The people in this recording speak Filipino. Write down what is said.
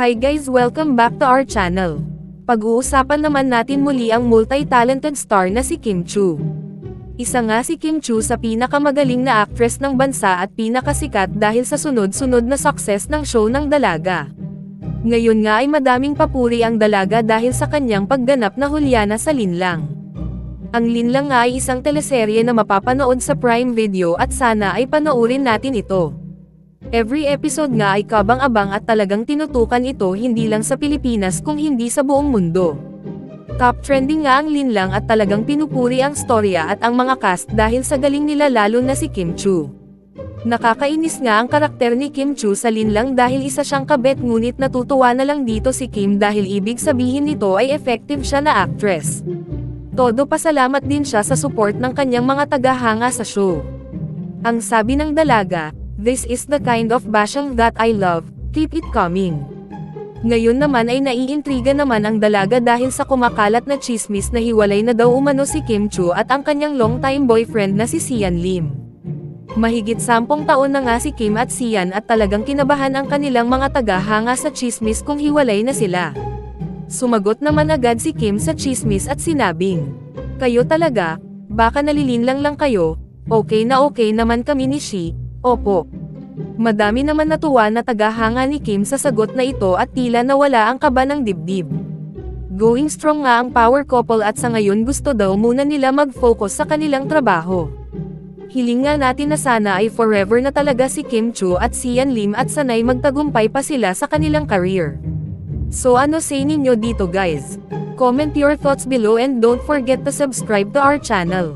Hi guys, welcome back to our channel. Pag-uusapan naman natin muli ang multi-talented star na si Kim Chiu. Isa nga si Kim Chiu sa pinakamagaling na actress ng bansa at pinakasikat dahil sa sunod-sunod na success ng show ng dalaga. Ngayon nga ay madaming papuri ang dalaga dahil sa kanyang pagganap na Juliana sa Linlang. Ang Linlang nga ay isang teleserye na mapapanood sa Prime Video at sana ay panoorin natin ito. Every episode nga ay kabang-abang at talagang tinutukan ito hindi lang sa Pilipinas kung hindi sa buong mundo. Top trending nga ang Linlang at talagang pinupuri ang storya at ang mga cast dahil sa galing nila lalo na si Kim Chiu. Nakakainis nga ang karakter ni Kim Chiu sa Linlang dahil isa siyang kabet ngunit natutuwa na lang dito si Kim dahil ibig sabihin nito ay effective siya na actress. Todo pasalamat din siya sa support ng kanyang mga tagahanga sa show. Ang sabi ng dalaga, "This is the kind of bashang that I love, keep it coming." Ngayon naman ay naiintriga naman ang dalaga dahil sa kumakalat na chismis na hiwalay na daw umano si Kim Chiu at ang kanyang long-time boyfriend na si Sian Lim. Mahigit 10 taon na nga si Kim at Sian at talagang kinabahan ang kanilang mga tagahanga sa chismis kung hiwalay na sila. Sumagot naman agad si Kim sa chismis at sinabing, "Kayo talaga, baka nalilinlang lang kayo, okay naman kami ni Shi." Opo. Madami naman natuwa na tagahanga ni Kim sa sagot na ito at tila nawala ang kaba ng dibdib. Going strong nga ang power couple at sa ngayon gusto daw muna nila mag-focus sa kanilang trabaho. Hiling nga natin na sana ay forever na talaga si Kim Chiu at Sian Lim at sanay magtagumpay pa sila sa kanilang career. So ano say ninyo dito guys? Comment your thoughts below and don't forget to subscribe to our channel.